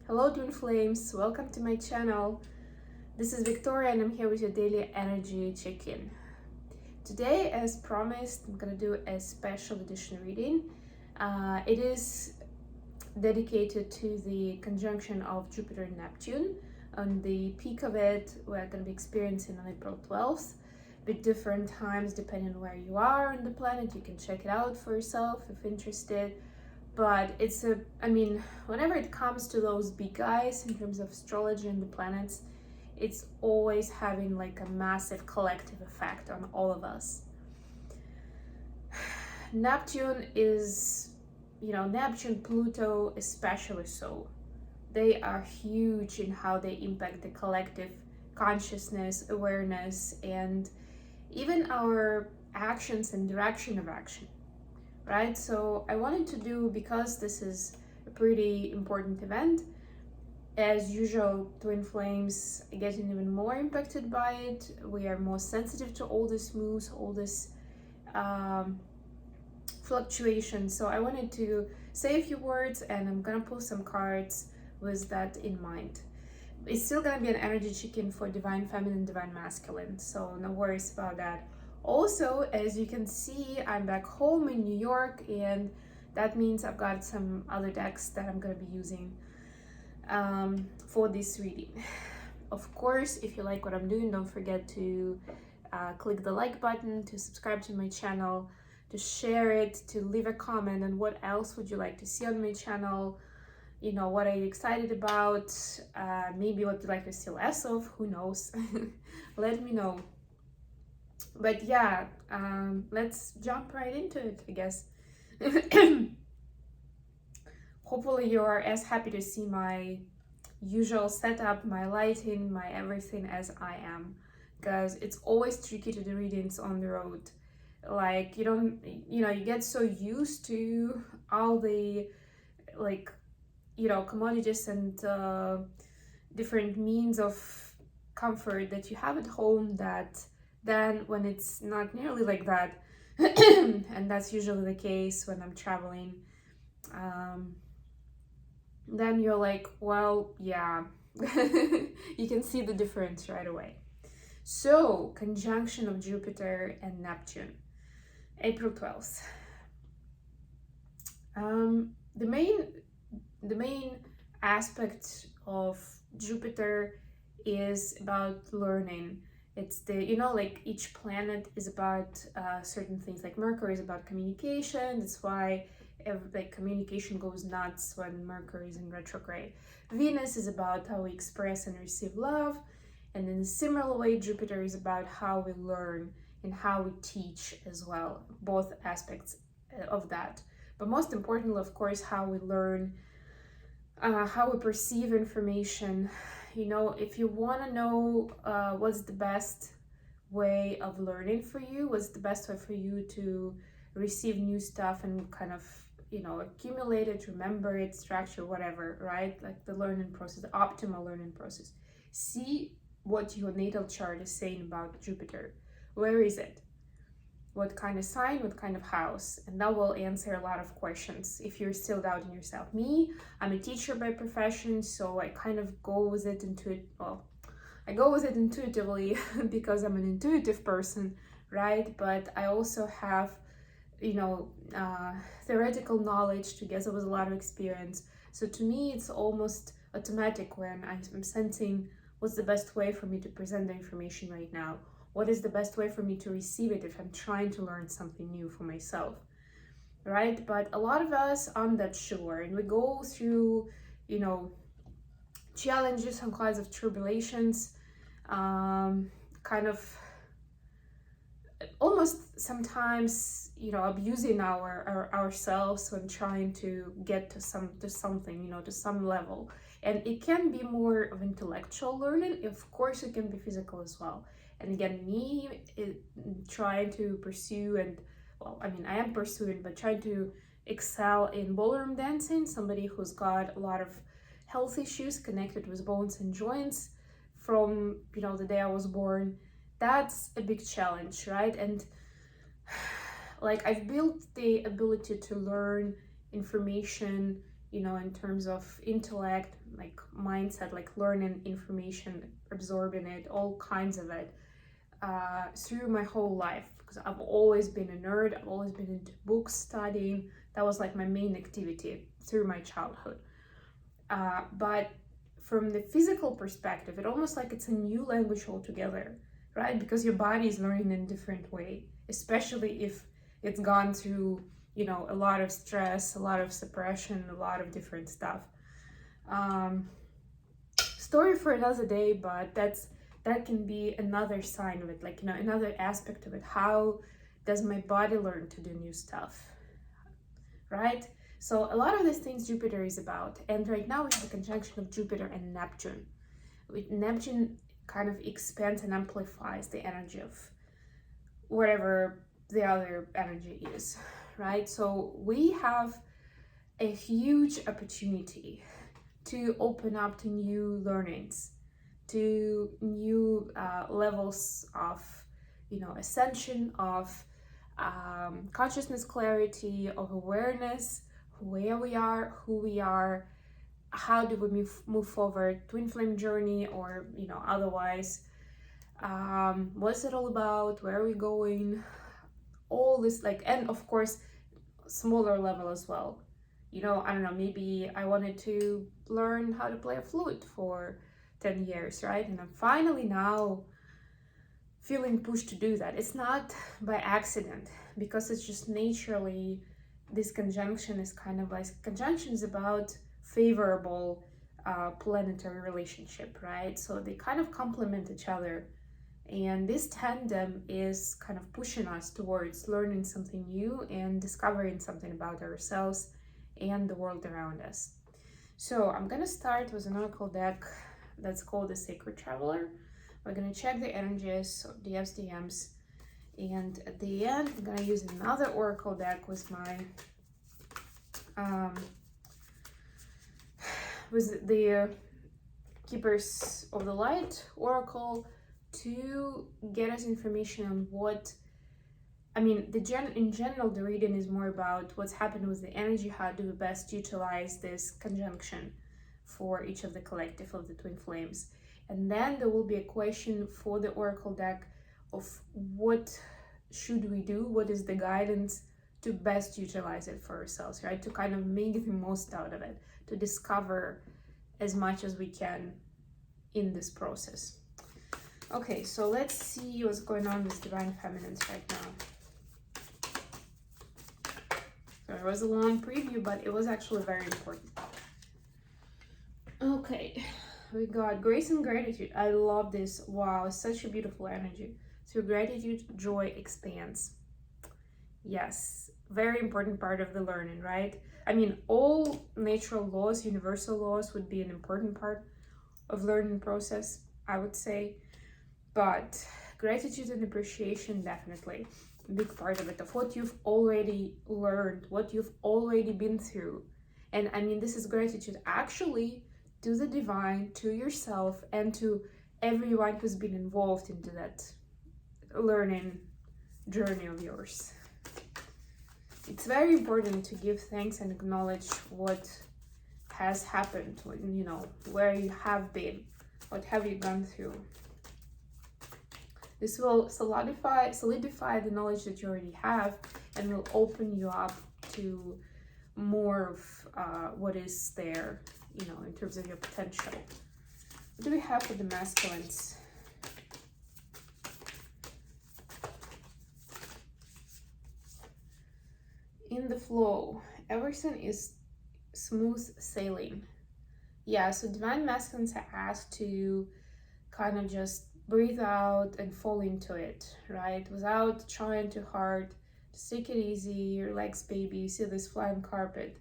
Hello twin flames, welcome to my channel. This is Victoria and I'm here with your daily energy check-in. Today, as promised, I'm gonna do a special edition reading. It is dedicated to the conjunction of Jupiter and Neptune. On the peak of it, we're gonna be experiencing on April 12th, with different times depending on where you are on the planet. You can check it out for yourself if interested. But whenever it comes to those big guys in terms of astrology and the planets, it's always having like a massive collective effect on all of us. Neptune is, Neptune, Pluto especially so. They are huge in how they impact the collective consciousness, awareness, and even our actions and direction of action. Right, so I wanted to do, because this is a pretty important event, as usual, twin flames are getting even more impacted by it. We are more sensitive to all this moves, all this fluctuation. So I wanted to say a few words, and I'm gonna pull some cards with that in mind. It's still gonna be an energy check-in for divine feminine, divine masculine, so no worries about that. Also, as you can see, I'm back home in New York, and that means I've got some other decks that I'm going to be using for this reading. Of course, if you like what I'm doing, don't forget to click the like button, to subscribe to my channel, to share it, to leave a comment on what else would you like to see on my channel. What are you excited about? Maybe what you'd like to see less of, who knows? Let me know. But yeah, let's jump right into it, I guess. Hopefully you're as happy to see my usual setup, my lighting, my everything as I am, because it's always tricky to do readings on the road. Like, you get so used to all the commodities and different means of comfort that you have at home, that then when it's not nearly like that, and that's usually the case when I'm traveling, then you're like, well, yeah, you can see the difference right away. So, conjunction of Jupiter and Neptune, April 12th. The main aspect of Jupiter is about learning. It's each planet is about certain things. Like Mercury is about communication. That's why communication goes nuts when Mercury is in retrograde. Venus is about how we express and receive love. And in a similar way, Jupiter is about how we learn and how we teach as well. Both aspects of that. But most importantly, of course, how we learn, how we perceive information. If you want to know what's the best way of learning for you, what's the best way for you to receive new stuff and kind of, accumulate it, remember it, structure, whatever, right? Like the learning process, the optimal learning process. See what your natal chart is saying about Jupiter. Where is it? What kind of sign, what kind of house? And that will answer a lot of questions if you're still doubting yourself. Me, I'm a teacher by profession, so I kind of go with it I go with it intuitively because I'm an intuitive person, right? But I also have, theoretical knowledge together with a lot of experience. So to me, it's almost automatic when I'm sensing what's the best way for me to present the information right now. What is the best way for me to receive it if I'm trying to learn something new for myself, right? But a lot of us aren't that sure, and we go through, challenges and kinds of tribulations, kind of almost sometimes, abusing ourselves when trying to get to something, to some level. And it can be more of intellectual learning. Of course, it can be physical as well. And again, me trying to pursue I am pursuing, but trying to excel in ballroom dancing, somebody who's got a lot of health issues connected with bones and joints from, the day I was born. That's a big challenge, right? And I've built the ability to learn information in terms of intellect, like mindset, like learning information, absorbing it, all kinds of it, through my whole life. Because I've always been a nerd, I've always been into books, studying. That was like my main activity through my childhood. But from the physical perspective, it almost like it's a new language altogether, right? Because your body is learning in a different way, especially if it's gone through, a lot of stress, a lot of suppression, a lot of different stuff. Story for another day, but that can be another sign of it, like, another aspect of it. How does my body learn to do new stuff, right? So a lot of these things Jupiter is about, and right now we have a conjunction of Jupiter and Neptune. With Neptune kind of expands and amplifies the energy of whatever the other energy is, right? So we have a huge opportunity to open up to new learnings, to new levels of, ascension, of consciousness, clarity, of awareness, where we are, who we are, how do we move forward, twin flame journey, or otherwise, what's it all about, where are we going, all this, like, and of course smaller level as well. I don't know, maybe I wanted to learn how to play a flute for 10 years, right? And I'm finally now feeling pushed to do that. It's not by accident, because it's just naturally, this conjunction is kind of like, conjunction is about favorable planetary relationship, right? So they kind of complement each other. And this tandem is kind of pushing us towards learning something new and discovering something about ourselves and the world around us. So I'm gonna start with an oracle deck that's called the Sacred Traveler. We're gonna check the energies of DFs, DMs, and at the end I'm gonna use another oracle deck with my with the Keepers of the Light oracle, to get us information on what, in general, the reading is more about what's happened with the energy, how do we best utilize this conjunction for each of the collective of the twin flames. And then there will be a question for the oracle deck of what should we do, what is the guidance to best utilize it for ourselves, right? To kind of make the most out of it, to discover as much as we can in this process. Okay, so let's see what's going on with Divine Feminines right now. So it was a long preview, but it was actually very important. Okay, we got Grace and Gratitude. I love this. Wow, such a beautiful energy. Through gratitude, joy expands. Yes, very important part of the learning, right? All natural laws, universal laws would be an important part of learning process, I would say. But gratitude and appreciation, definitely a big part of it, of what you've already learned, what you've already been through. And this is gratitude actually to the divine, to yourself, and to everyone who's been involved into that learning journey of yours. It's very important to give thanks and acknowledge what has happened, where you have been, what have you gone through. This will solidify the knowledge that you already have, and will open you up to more of what is there, in terms of your potential. What do we have for the masculines? In the flow, everything is smooth sailing. Yeah, so divine masculines are asked to kind of just breathe out and fall into it, right? Without trying too hard. Just take it easy, relax, baby. You see this flying carpet.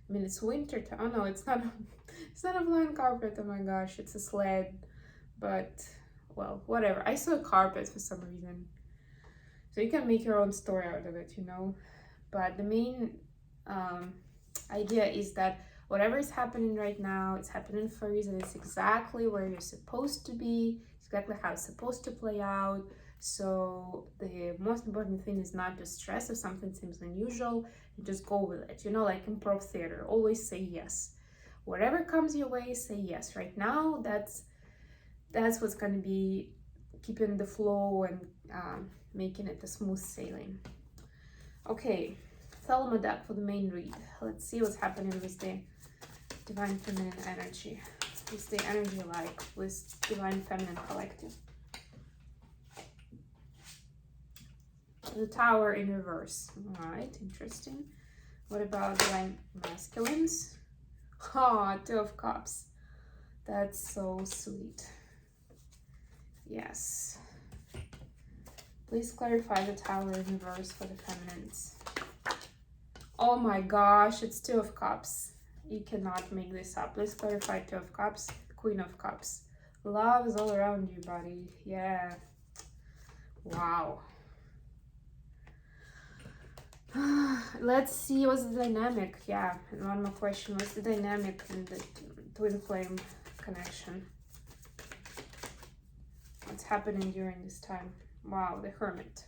It's winter time. Oh no, it's not a flying carpet. Oh my gosh, it's a sled. But, well, whatever. I saw a carpet for some reason. So you can make your own story out of it, But the main idea is that whatever is happening right now, it's happening for a reason. It's exactly where you're supposed to be, exactly how it's supposed to play out. So the most important thing is not to stress if something seems unusual, and just go with it. You know, like improv theater, always say yes. Whatever comes your way, say yes. Right now, that's what's going to be keeping the flow and making it a smooth sailing. Okay, Thelma deck for the main read. Let's see what's happening with the Divine Feminine energy. What's the energy like with Divine Feminine Collective? The Tower in reverse. Alright, interesting. What about Divine Masculines? Ah, Two of Cups. That's so sweet. Yes. Please clarify the Tower in reverse for the feminines. Oh my gosh, it's Two of Cups. You cannot make this up. Let's clarify Two of Cups, Queen of Cups. Love is all around you, buddy. Yeah. Wow. Let's see what's the dynamic. Yeah, and one more question. What's the dynamic in the twin flame connection? What's happening during this time? Wow, the Hermit.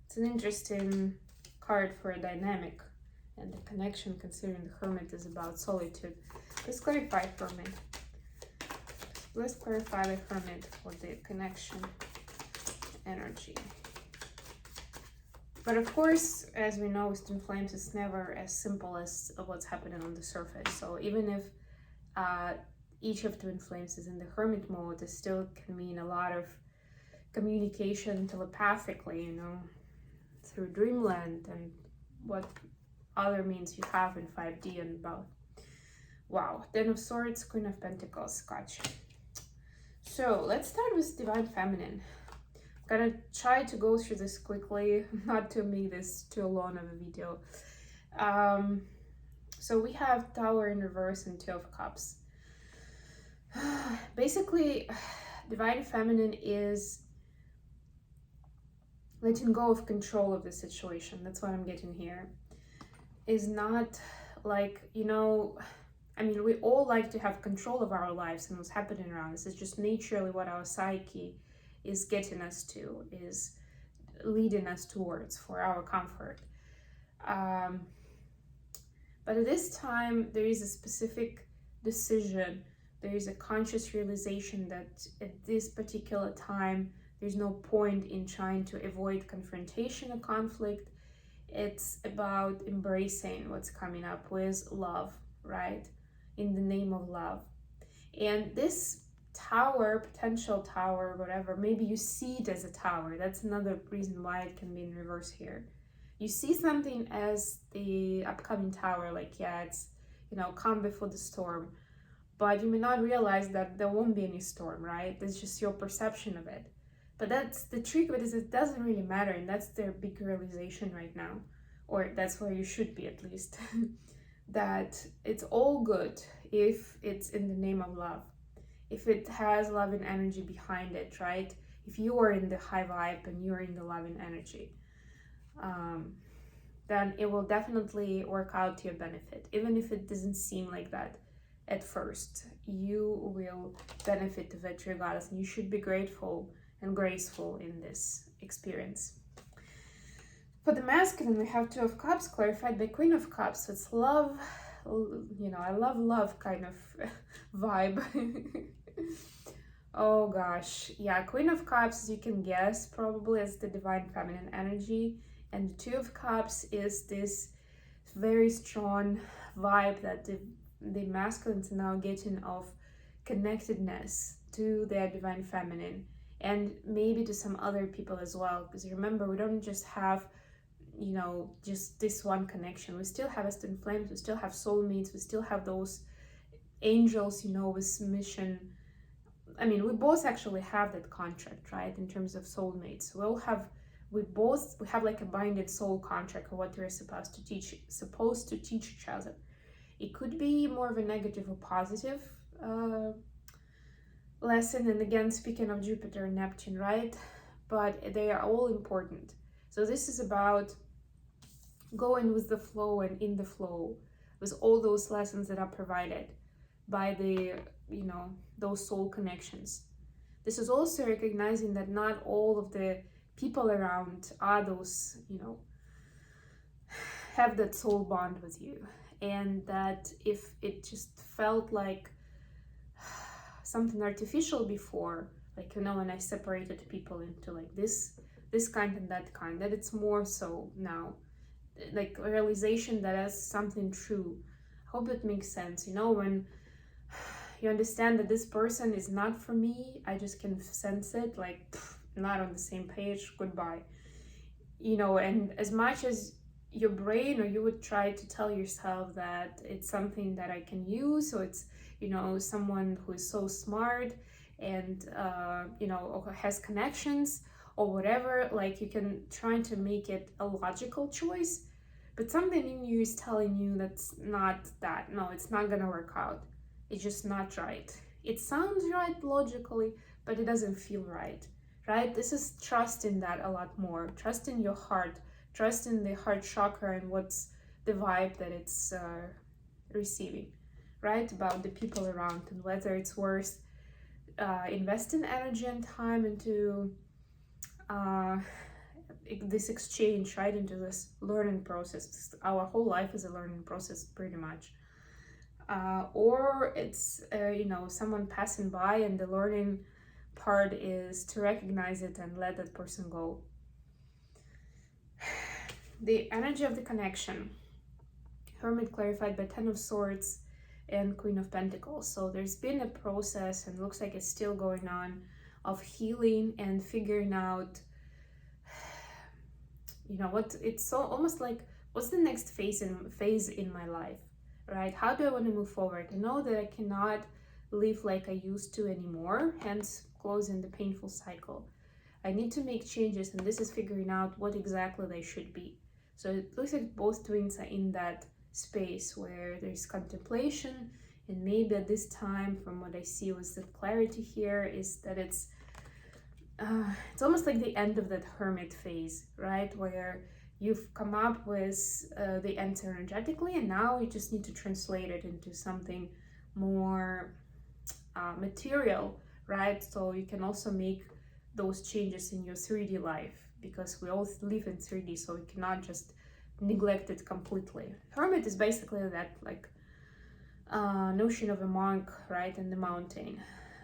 It's an interesting card for a dynamic. And the connection, considering the Hermit is about solitude. Let's clarify Hermit. Let's clarify the Hermit for the connection energy. But of course, as we know, with twin flames, it's never as simple as what's happening on the surface. So even if each of twin flames is in the Hermit mode, it still can mean a lot of communication telepathically, you know, through dreamland and what other means you have in 5D and above. Wow, Ten of Swords, Queen of Pentacles, gotcha. So let's start with Divine Feminine. I'm gonna try to go through this quickly, not to make this too long of a video. So we have Tower in reverse and Two of Cups. Basically, Divine Feminine is letting go of control of the situation. That's what I'm getting here. Is not like, you know, I mean, we all like to have control of our lives and what's happening around us. It's just naturally what our psyche is getting us to, is leading us towards for our comfort. But at this time, there is a specific decision. There is a conscious realization that at this particular time, there's no point in trying to avoid confrontation or conflict. It's about embracing what's coming up with love, right? In the name of love. And this tower, potential tower, whatever, maybe you see it as a tower. That's another reason why it can be in reverse here. You see something as the upcoming tower, like, yeah, it's, you know, calm before the storm. But you may not realize that there won't be any storm, right? It's just your perception of it. But that's the trick of it, is it doesn't really matter, and that's their big realization right now, or that's where you should be at least, that it's all good if it's in the name of love, if it has loving energy behind it, right? If you are in the high vibe and you're in the loving energy, then it will definitely work out to your benefit, even if it doesn't seem like that at first. You will benefit of it regardless, and you should be grateful and graceful in this experience. For the masculine, we have Two of Cups clarified by Queen of Cups. So it's love, you know, I love kind of vibe. Oh gosh, yeah, Queen of Cups, as you can guess, probably is the Divine Feminine energy, and the Two of Cups is this very strong vibe that the masculines are now getting of connectedness to their Divine Feminine, and maybe to some other people as well, because remember, we don't just have, you know, just this one connection. We still have twin flames, we still have soulmates, we still have those angels, you know, with mission. I mean, we both actually have that contract, right, in terms of soulmates. We have like a binded soul contract of what we're supposed to teach each other. It could be more of a negative or positive lesson, and again, speaking of Jupiter and Neptune, right? But they are all important. So this is about going with the flow and in the flow with all those lessons that are provided by the, you know, those soul connections. This is also recognizing that not all of the people around are those, have that soul bond with you. And that if it just felt like something artificial before, like, when I separated people into like this kind and that kind, that it's more so now, like a realization that as something true. I hope that makes sense. When you understand that this person is not for me, I just can sense it, like, not on the same page, goodbye. And as much as your brain, or you would try to tell yourself that it's something that I can use, so it's, someone who is so smart and, or has connections or whatever, like you can try to make it a logical choice, but something in you is telling you that's not that. No, it's not gonna work out. It's just not right. It sounds right logically, but it doesn't feel right, right? This is trust in that a lot more. Trust in your heart, trust in the heart chakra and what's the vibe that it's receiving, right? About the people around and whether it's worth investing energy and time into this exchange, right? Into this learning process. Our whole life is a learning process, pretty much. Or it's, someone passing by, and the learning part is to recognize it and let that person go. The energy of the connection. Hermit clarified by 10 of Swords and Queen of Pentacles. So there's been a process, and looks like it's still going on, of healing and figuring out, what it's so almost like, what's the next phase in my life, right? How do I want to move forward? I know that I cannot live like I used to anymore, hence closing the painful cycle. I need to make changes, and this is figuring out what exactly they should be. So it looks like both twins are in that space where there's contemplation, and maybe at this time, from what I see with the clarity here, is that it's almost like the end of that hermit phase, right? Where you've come up with the answer energetically, and now you just need to translate it into something more material, right? So you can also make those changes in your 3D life, because we all live in 3D, so we cannot just neglect it completely. Hermit is basically that, like, notion of a monk, right, in the mountain,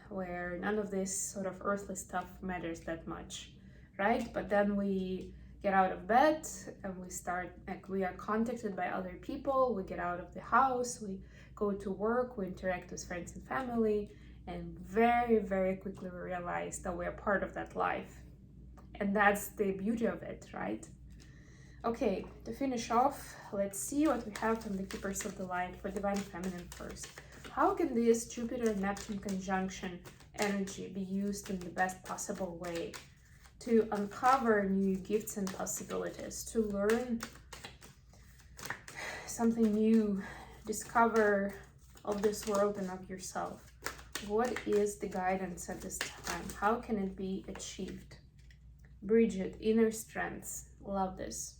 where none of this sort of earthly stuff matters that much, right? But then we get out of bed and we start, like, we are contacted by other people, we get out of the house, we go to work, we interact with friends and family, and very, very quickly we realize that we're part of that life. And that's the beauty of it, right? Okay, to finish off, let's see what we have from the Keepers of the Light for Divine Feminine first. How can this Jupiter-Neptune conjunction energy be used in the best possible way to uncover new gifts and possibilities, to learn something new, discover of this world and of yourself? What is the guidance at this time? How can it be achieved? Bridget, inner strength. Love this.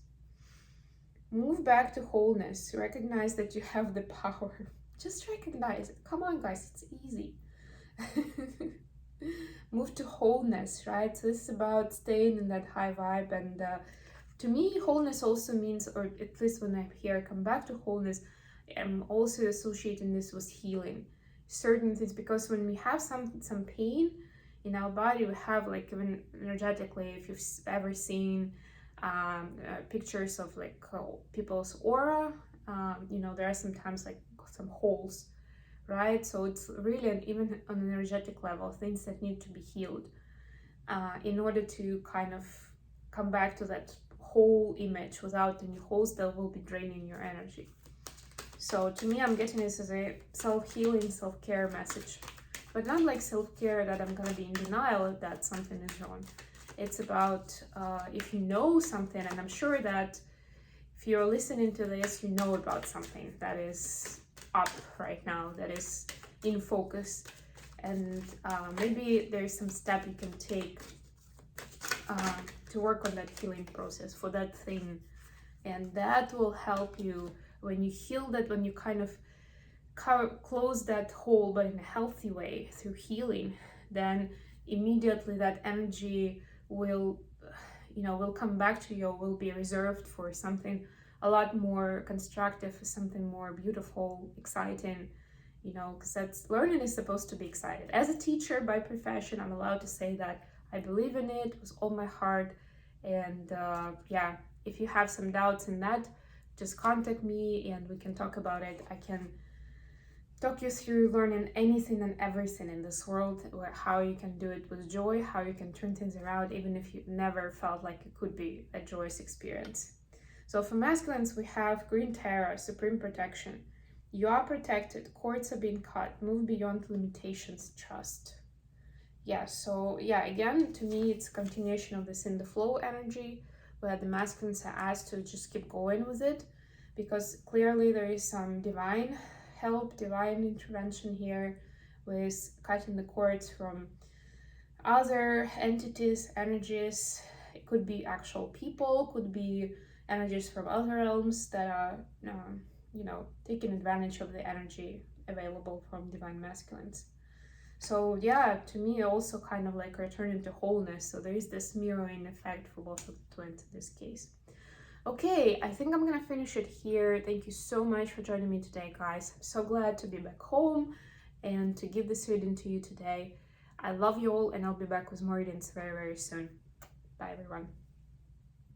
Move back to wholeness. Recognize that you have the power. Just recognize it. Come on, guys, it's easy. Move to wholeness, right? So this is about staying in that high vibe. And to me, wholeness also means, or at least when I'm here, come back to wholeness, I'm also associating this with healing. Certain things, because when we have some pain in our body, we have, like, even energetically, if you've ever seen pictures of, like, people's aura, there are sometimes, like, some holes, right? So it's really even on an energetic level, things that need to be healed in order to kind of come back to that whole image. Without any holes, that will be draining your energy. So to me, I'm getting this as a self-healing, self-care message, but not like self-care that I'm gonna be in denial that something is wrong. It's about if you know something, and I'm sure that if you're listening to this, you know about something that is up right now, that is in focus, and maybe there's some step you can take to work on that healing process for that thing, and that will help you when you heal that, when you kind of close that hole, but in a healthy way through healing. Then immediately that energy will, will come back to you, will be reserved for something a lot more constructive, something more beautiful, exciting, because that's learning is supposed to be excited. As a teacher by profession, I'm allowed to say that I believe in it with all my heart. And yeah, if you have some doubts in that, just contact me and we can talk about it. I can talk you through learning anything and everything in this world, how you can do it with joy, how you can turn things around, even if you never felt like it could be a joyous experience. So for masculines, we have Green Terra, Supreme Protection. You are protected, cords are being cut, move beyond limitations, trust. Yeah, so yeah, again, to me, it's a continuation of this in the flow energy, where the masculines are asked to just keep going with it, because clearly there is some divine help, divine intervention here with cutting the cords from other entities, energies. It could be actual people, could be energies from other realms that are, taking advantage of the energy available from divine masculines. So yeah, to me, also kind of like returning to wholeness. So there is this mirroring effect for both of the twins in this case. Okay, I think I'm gonna finish it here. Thank you so much for joining me today, guys. I'm so glad to be back home and to give this reading to you today. I love you all, and I'll be back with more readings very, very soon. Bye, everyone.